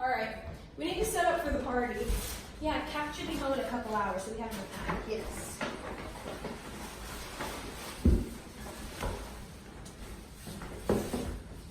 Alright, we need to set up for the party. Yeah, Kat should be home in a couple hours, so we have enough time. Yes.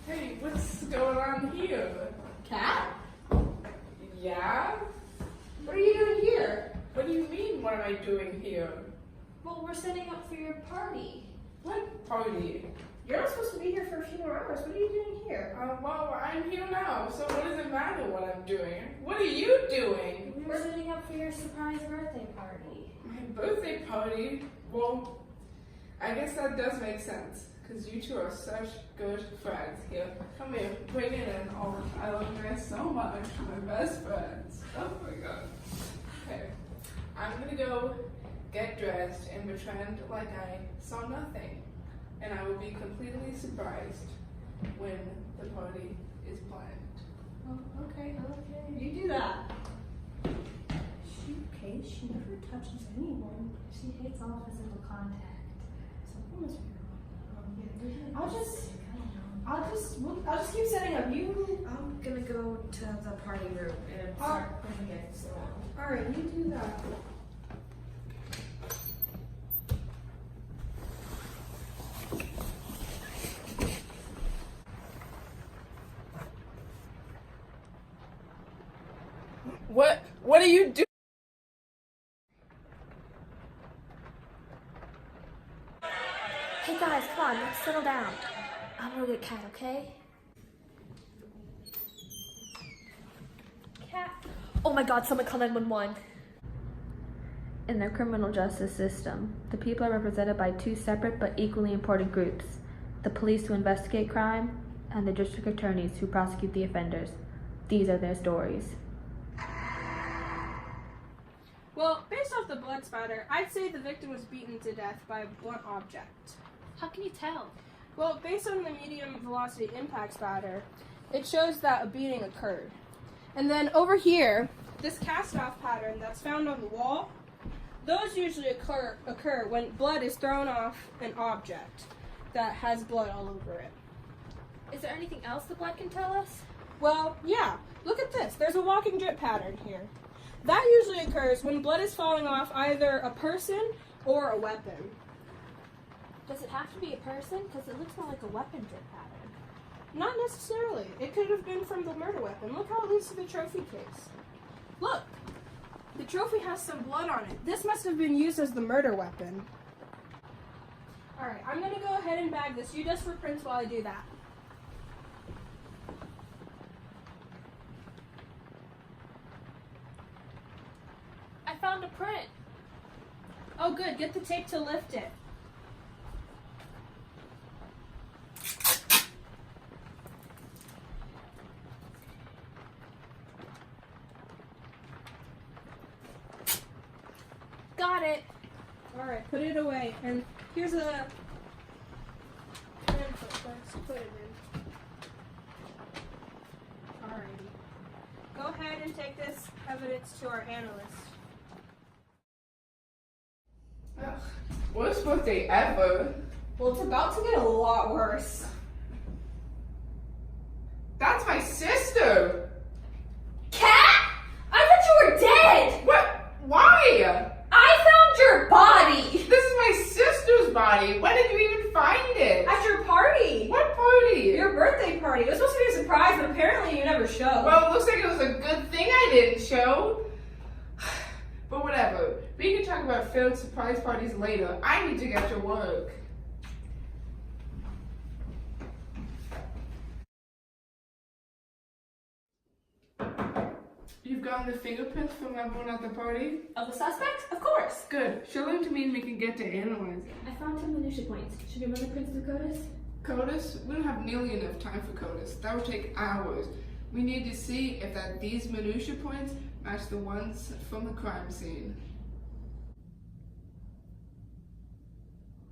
Hey, what's going on here? Kat? Yeah? What are you doing here? What do you mean, what am I doing here? Well, we're setting up for your party. What party? You're not supposed to be here for a few more hours. What are you doing here? Well, I'm here now, so what does it matter what I'm doing? What are you doing? We're setting up for your surprise birthday party. My birthday party? Well, I guess that does make sense, because you two are such good friends. Here, come here, bring it in. Oh, I love you guys so much. My best friends. Oh my god. Okay, I'm gonna go get dressed and pretend like I saw nothing. And I will be completely surprised when the party is planned. Oh, okay. You do that. She never touches anyone. She hates all physical contact. Something must be wrong. I'll just keep setting up. I'm gonna go to the party room and start putting it. So. All right, you do that. What are you doing? Hey guys, come on, let's settle down. I'm gonna get Kat, okay? Kat. Oh my god, someone call 911. In the criminal justice system, the people are represented by two separate but equally important groups: the police who investigate crime and the district attorneys who prosecute the offenders. These are their stories. Well, based off the blood spatter, I'd say the victim was beaten to death by a blunt object. How can you tell? Well, based on the medium velocity impact spatter, it shows that a beating occurred. And then over here, this cast-off pattern that's found on the wall, those usually occur when blood is thrown off an object that has blood all over it. Is there anything else the blood can tell us? Well, yeah. Look at this. There's a walking drip pattern here. That usually occurs when blood is falling off either a person or a weapon. Does it have to be a person? Because it looks more like a weapon drip pattern. Not necessarily. It could have been from the murder weapon. Look how it leads to the trophy case. Look! The trophy has some blood on it. This must have been used as the murder weapon. Alright, I'm going to go ahead and bag this. You just for prints while I do that. I found a print. Oh good, get the tape to lift it. Got it. Alright, put it away. And here's a pen first. Put it in. Alrighty. Go ahead and take this evidence to our analyst. Ugh, worst birthday ever. Well, it's about to get a lot worse. That's my sister. Kat! I thought you were dead! What? Why? I found your body! This is my sister's body. When did you even find it? At your party! What party? Your birthday party. It was supposed to be a surprise, but apparently you never showed. Well, it looks like it was a good thing I didn't show. But whatever. We can talk about failed surprise parties later. I need to get to work. You've gotten the fingerprints from everyone at the party? Of the suspect? Of course. Good. Show them to me and we can get to analyze it. I found 10 minutia points. Should we run the prints through CODIS? CODIS? We don't have nearly enough time for CODIS. That would take hours. We need to see if these minutia points match the ones from the crime scene.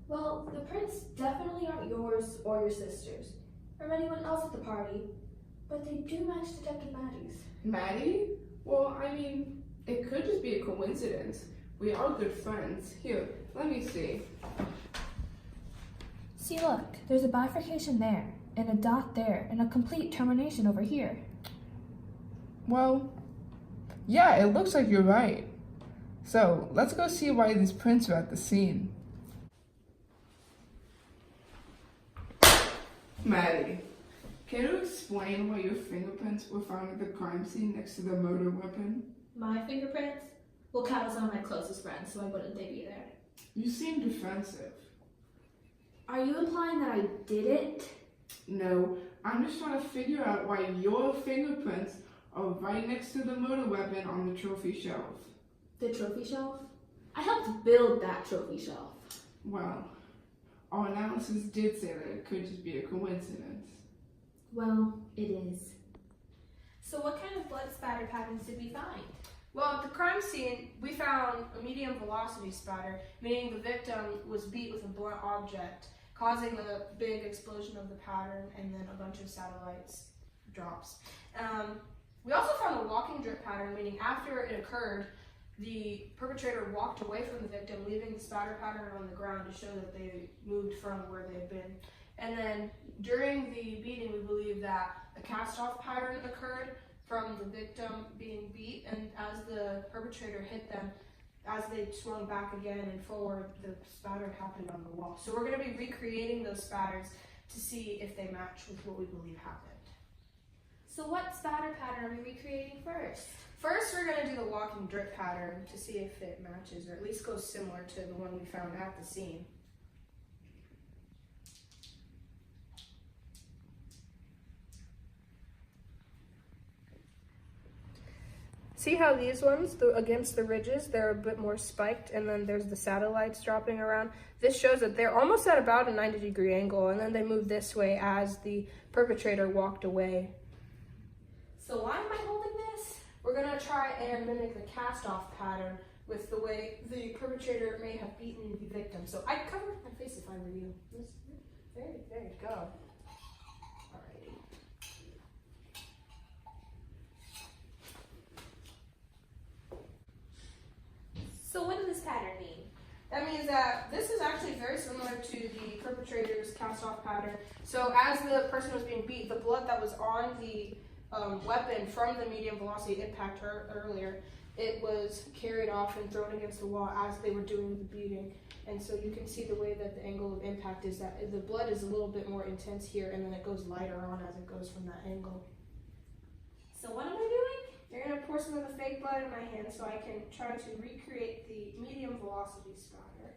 Well, the prints definitely aren't yours or your sister's, or anyone else at the party, but they do match Detective Maddy's. Maddy? Well, I mean, it could just be a coincidence. We are good friends. Here, let me see. See, look, there's a bifurcation there, and a dot there, and a complete termination over here. Well, yeah, it looks like you're right. So, let's go see why these prints are at the scene. Maddie, can you explain why your fingerprints were found at the crime scene next to the murder weapon? My fingerprints? Well, Kat was one of my closest friends, so why wouldn't they be there? You seem defensive. Are you implying that I did it? No, I'm just trying to figure out why your fingerprints are right next to the murder weapon on the trophy shelf. The trophy shelf? I helped build that trophy shelf. Well, our analysis did say that it could just be a coincidence. Well, it is. So what kind of blood spatter patterns did we find? Well, at the crime scene, we found a medium velocity spatter, meaning the victim was beat with a blunt object, causing a big explosion of the pattern and then a bunch of satellites drops. We also found a walking drip pattern, meaning after it occurred, the perpetrator walked away from the victim, leaving the spatter pattern on the ground to show that they moved from where they had been. And then during the beating, we believe that a cast-off pattern occurred from the victim being beat, and as the perpetrator hit them, as they swung back again and forward, the spatter happened on the wall. So we're going to be recreating those spatters to see if they match with what we believe happened. So what spatter pattern are we recreating first? First, we're going to do the walking drip pattern to see if it matches, or at least goes similar to the one we found at the scene. See how these ones, against the ridges, they're a bit more spiked, and then there's the satellites dropping around. This shows that they're almost at about a 90-degree angle, and then they move this way as the perpetrator walked away. So why am I holding this? We're going to try and mimic the cast-off pattern with the way the perpetrator may have beaten the victim. So I'd cover my face if I were you. There you go. Alrighty. So what does this pattern mean? That means that this is actually very similar to the perpetrator's cast-off pattern. So as the person was being beat, the blood that was on the weapon from the medium velocity impact earlier, it was carried off and thrown against the wall as they were doing the beating. And so you can see the way that the angle of impact is that the blood is a little bit more intense here, and then it goes lighter on as it goes from that angle. So what am I doing? You're going to pour some of the fake blood in my hand so I can try to recreate the medium velocity spatter.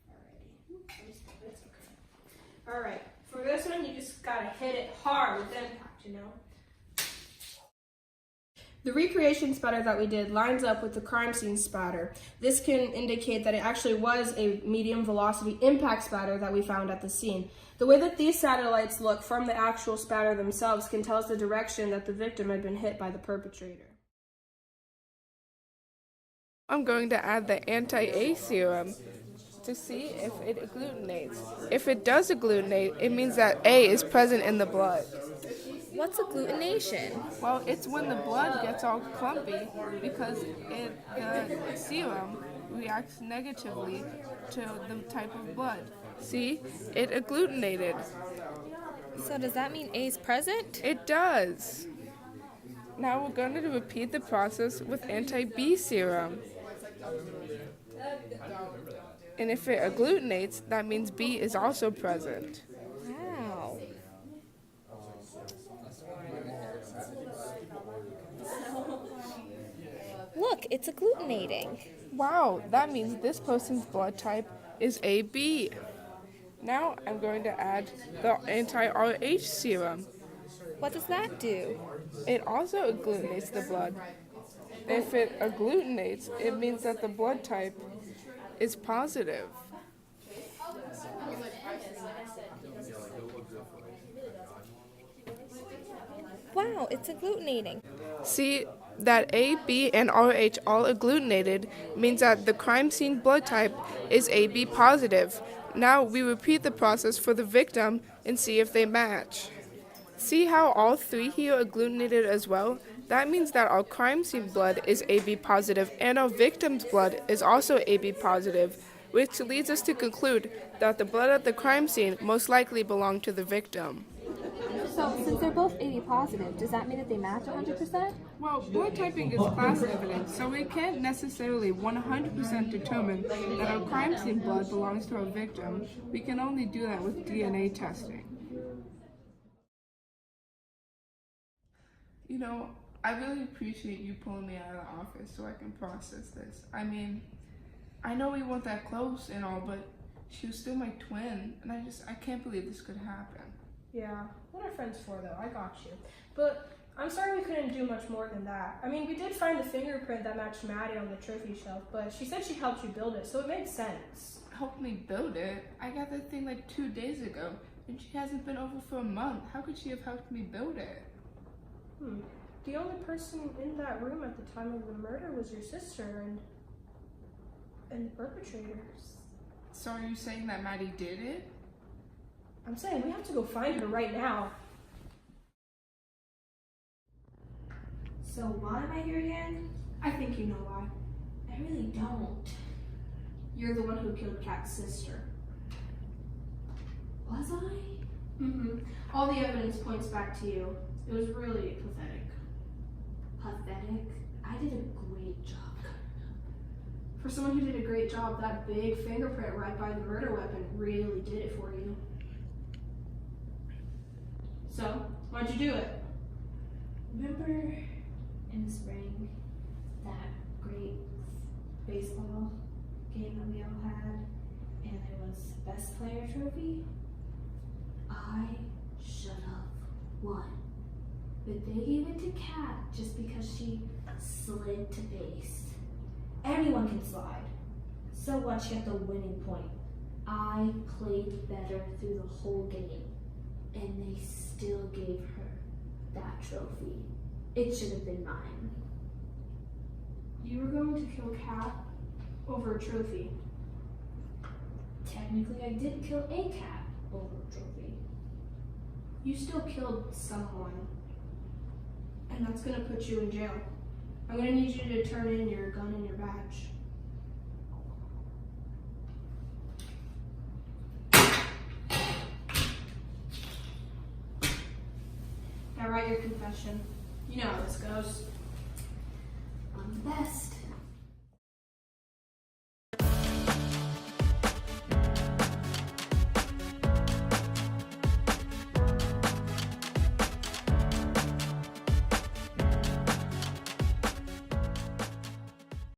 Alrighty. That's okay. Alright, for this one you just got to hit it hard with impact, you know? The recreation spatter that we did lines up with the crime scene spatter. This can indicate that it actually was a medium velocity impact spatter that we found at the scene. The way that these satellites look from the actual spatter themselves can tell us the direction that the victim had been hit by the perpetrator. I'm going to add the anti-A serum to see if it agglutinates. If it does agglutinate, it means that A is present in the blood. What's agglutination? Well, it's when the blood gets all clumpy because the serum reacts negatively to the type of blood. See, it agglutinated. So does that mean A is present? It does. Now we're going to repeat the process with anti-B serum. And if it agglutinates, that means B is also present. Wow. Look, it's agglutinating. Wow, that means this person's blood type is AB. Now I'm going to add the anti-RH serum. What does that do? It also agglutinates the blood. If it agglutinates, it means that the blood type is positive. Wow, it's agglutinating. See, that A, B, and RH all agglutinated means that the crime scene blood type is AB positive. Now we repeat the process for the victim and see if they match. See how all three here agglutinated as well? That means that our crime scene blood is AB positive and our victim's blood is also AB positive, which leads us to conclude that the blood at the crime scene most likely belonged to the victim. So since they're both AB positive. Does that mean that they match 100%? Well, blood typing is class evidence, so we can't necessarily 100% determine that our crime scene blood belongs to our victim. We can only do that with DNA testing. You know, I really appreciate you pulling me out of the office so I can process this. I mean, I know we weren't that close and all, but she was still my twin, and I can't believe this could happen. Yeah, what are friends for though? I got you. But I'm sorry we couldn't do much more than that. I mean, we did find the fingerprint that matched Maddy on the trophy shelf, but she said she helped you build it, so it made sense. Helped me build it? I got that thing like 2 days ago, and she hasn't been over for a month. How could she have helped me build it? The only person in that room at the time of the murder was your sister and the perpetrators. So are you saying that Maddy did it? I'm saying we have to go find her right now. So why am I here again? I think you know why. I really don't. You're the one who killed Kat's sister. Was I? All the evidence points back to you. It was really pathetic. Pathetic? I did a great job. For someone who did a great job, that big fingerprint right by the murder weapon really did it for you. So, why'd you do it? Remember in the spring, that great baseball game that we all had, and there was best player trophy? I should have won. But they gave it to Kat just because she slid to base. Anyone can slide. So what? She got the winning point. I played better through the whole game, and they still gave her that trophy. It should have been mine. You were going to kill Kat over a trophy. Technically, I did kill a cat over a trophy. You still killed someone. And that's gonna put you in jail. I'm gonna need you to turn in your gun and your badge. Now write your confession. You know how this goes. I'm the best.